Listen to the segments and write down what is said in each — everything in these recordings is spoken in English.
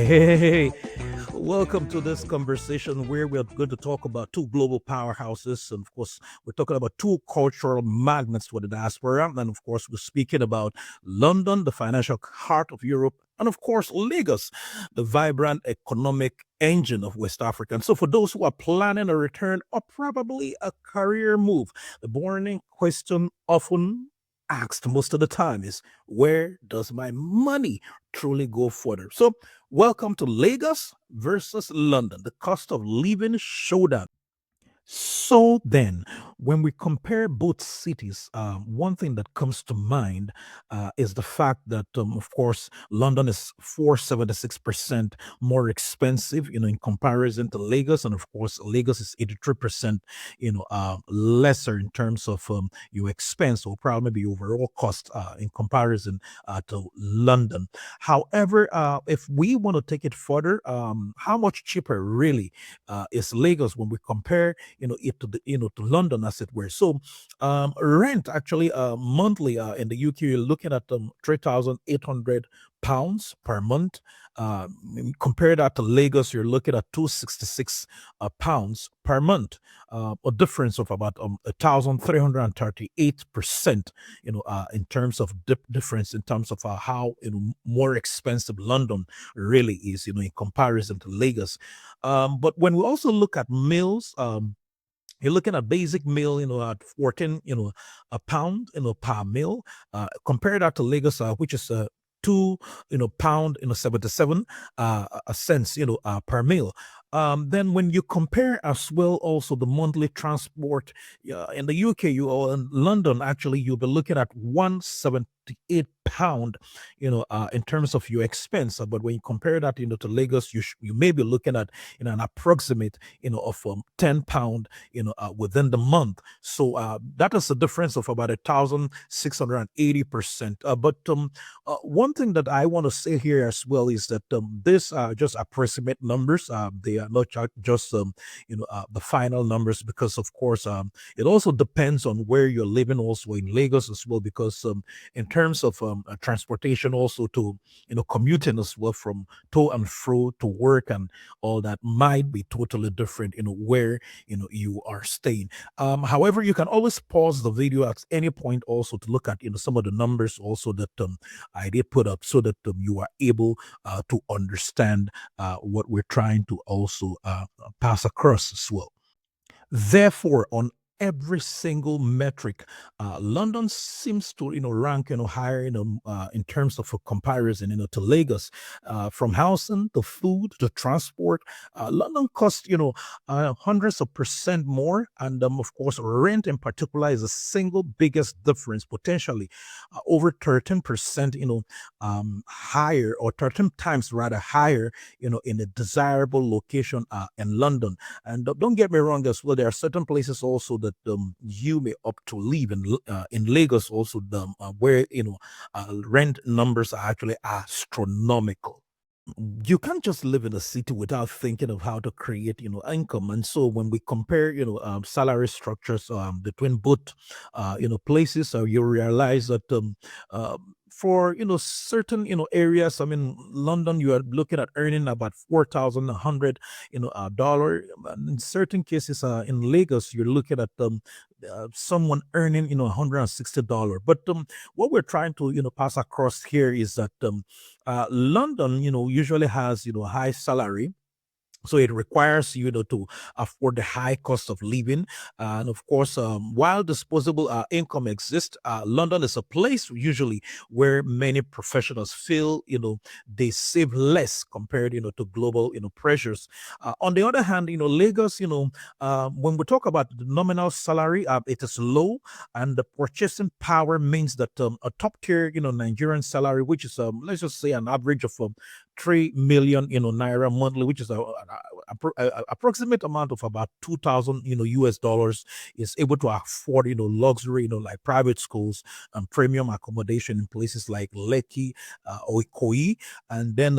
Hey, welcome to this conversation where we're going to talk about two global powerhouses. And of course, we're talking about two cultural magnets for the diaspora. And of course, we're speaking about London, the financial heart of Europe. And of course, Lagos, the vibrant economic engine of West Africa. And so, for those who are planning a return or probably a career move, the burning question often asked most of the time is, where does my money truly go further? So, welcome to Lagos versus London, the cost of living showdown. So then, when we compare both cities, one thing that comes to mind is the fact that, of course, London is 476% more expensive, in comparison to Lagos, and of course, Lagos is 83%, lesser in terms of your expense or probably the overall cost in comparison to London. However, if we want to take it further, how much cheaper really is Lagos when we compare it to the to London, as it were. So rent actually monthly in the UK, you're looking at 3,800 pounds per month. Compare that to Lagos, you're looking at 266 pounds per month, a difference of about 1,338%, in terms of difference in terms of how more expensive London really is, in comparison to Lagos. But when we also look at meals, you're looking at basic meal, at 14, a pound, per meal. Compare that to Lagos, which is two, pound, 77 cents, per meal. Then when you compare as well, also the monthly transport in the UK, you or in London, actually, you'll be looking at 178 pound, in terms of your expense. But when you compare that, to Lagos, you may be looking at, an approximate, of 10 pound, within the month. So that is a difference of about 1,680%. But one thing that I want to say here as well is that these are just approximate numbers. They are not just the final numbers, because of course it also depends on where you're living, also in Lagos as well, because in terms of transportation, also to commuting as well from to and fro to work and all that might be totally different, where you are staying. However, you can always pause the video at any point also to look at some of the numbers also that I did put up, so that you are able to understand what we're trying to also pass across as well. Therefore, on every single metric, London seems to rank higher in terms of a comparison to Lagos, from housing to food to transport. London costs hundreds of percent more, and of course rent in particular is the single biggest difference, potentially over 13% higher, or 13 times rather higher, in a desirable location in London. And don't get me wrong as well, there are certain places also that you may opt to live in Lagos also, where rent numbers are actually astronomical. You can't just live in a city without thinking of how to create income. And so when we compare salary structures between both places, you realize that for certain areas, I mean, London, you are looking at earning about 4,100 dollar. In certain cases, in Lagos, you're looking at someone earning $160. But what we're trying to pass across here is that London, usually has high salary, so it requires you to afford the high cost of living. And of course, while disposable income exists, London is a place usually where many professionals feel they save less compared to global pressures. On the other hand, Lagos, when we talk about the nominal salary, it is low, and the purchasing power means that a top tier Nigerian salary, which is let's just say an average of 3 million naira monthly, which is a approximate amount of about 2,000 US dollars, is able to afford luxury, like private schools and premium accommodation in places like Lekki or Ikoyi. And then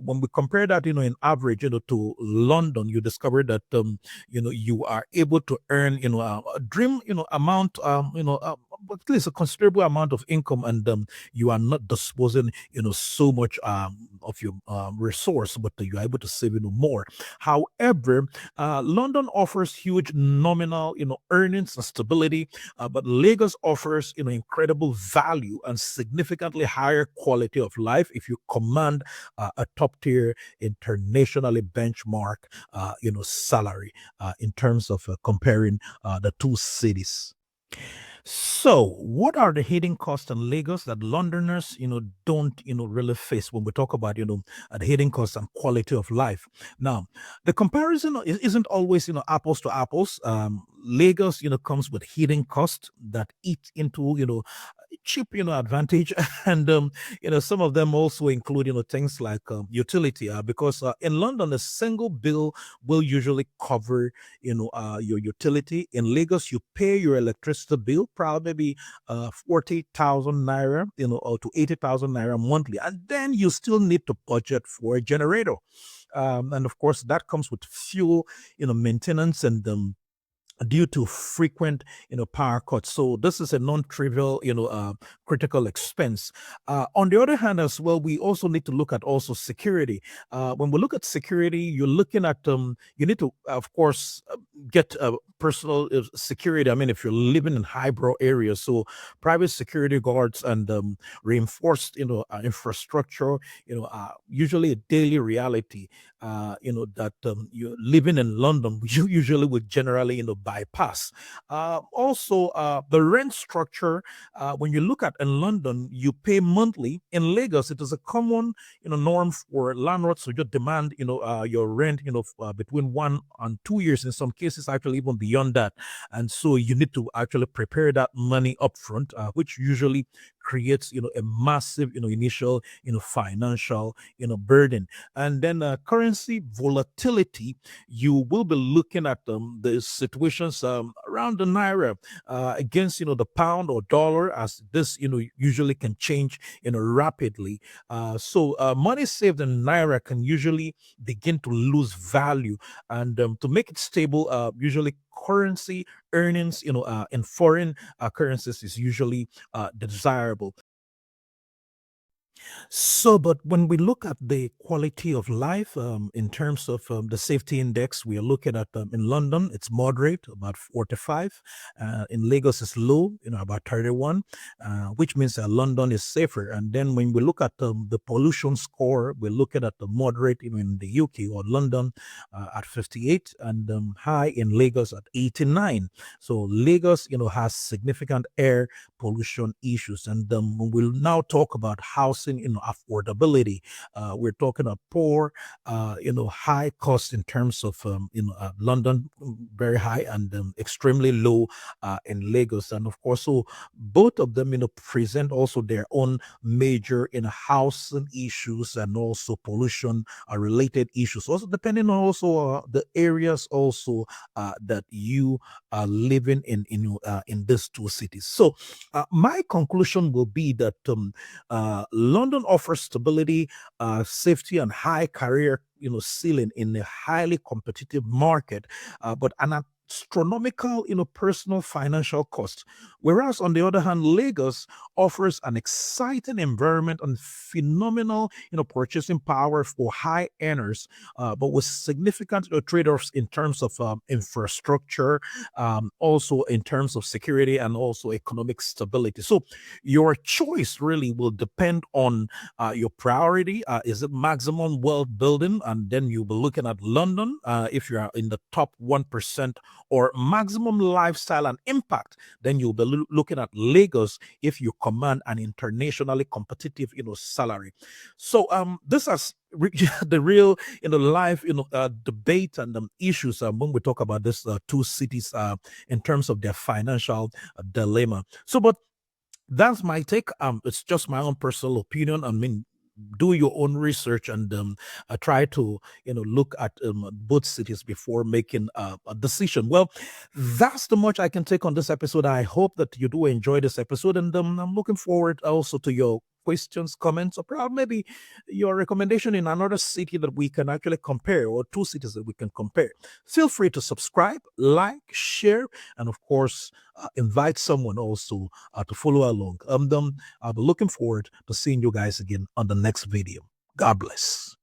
when we compare that in average to London, you discover that you are able to earn a dream amount at least a considerable amount of income, and you are not disposing, so much of your resource, but you are able to save, more. However, London offers huge nominal, earnings and stability, but Lagos offers, incredible value and significantly higher quality of life if you command a top tier, internationally benchmark, salary in terms of comparing the two cities. So, what are the hidden costs in Lagos that Londoners, don't, really face when we talk about, the hidden costs and quality of life? Now, the comparison isn't always, apples to apples. Lagos, comes with hidden costs that eat into, cheap, advantage, and some of them also include, things like utility, because in London, a single bill will usually cover, your utility. In Lagos, you pay your electricity bill, probably maybe 40,000 naira, or to 80,000 naira monthly, and then you still need to budget for a generator. And of course, that comes with fuel, maintenance, and due to frequent, power cuts. So this is a non-trivial, critical expense. On the other hand, as well, we also need to look at also security. When we look at security, you're looking at you need to, of course, get personal security. I mean, if you're living in highbrow areas, so private security guards and reinforced, infrastructure, usually a daily reality. That you're living in London, you usually would generally, bypass. Also, the rent structure, when you look at in London, you pay monthly. In Lagos, it is a common, norm for landlords to just demand, your rent, between 1 and 2 years. In some cases, actually even beyond that. And so you need to actually prepare that money upfront, which usually creates, a massive, initial, financial, burden. And then currency volatility, you will be looking at the situations around the naira against, the pound or dollar, as this, usually can change, rapidly. So money saved in naira can usually begin to lose value, and to make it stable, usually currency earnings, in foreign currencies is usually desirable. So, but when we look at the quality of life in terms of the safety index, we are looking at in London, it's moderate, about 45. In Lagos, it's low, about 31, which means that London is safer. And then when we look at the pollution score, we're looking at the moderate, in the UK or London at 58, and high in Lagos at 89. So Lagos, has significant air pollution issues. And we'll now talk about housing, affordability. We're talking about poor, high cost in terms of, London, very high, and extremely low in Lagos. And of course, so both of them, present also their own major, housing issues and also pollution related issues. Also, depending on also the areas also that you are living in these two cities. So, my conclusion will be that London offers stability, safety, and high career, ceiling in a highly competitive market, but an astronomical, personal financial cost. Whereas on the other hand, Lagos offers an exciting environment and phenomenal, purchasing power for high earners, but with significant trade-offs in terms of infrastructure, also in terms of security and also economic stability. So your choice really will depend on your priority. Is it maximum wealth building? And then you'll be looking at London if you are in the top 1%, or maximum lifestyle and impact. Then you'll be looking at Lagos if you command an internationally competitive, salary. So this has the real, live, debate and issues when we talk about this two cities in terms of their financial dilemma. So, but that's my take. It's just my own personal opinion. I mean, do your own research and try to look at both cities before making a decision. Well, that's the much I can take on this episode. I hope that you do enjoy this episode, and I'm looking forward also to your questions, comments, or probably maybe your recommendation in another city that we can actually compare, or two cities that we can compare, feel free to subscribe, like, share, and of course, invite someone also to follow along. I'll be looking forward to seeing you guys again on the next video. God bless.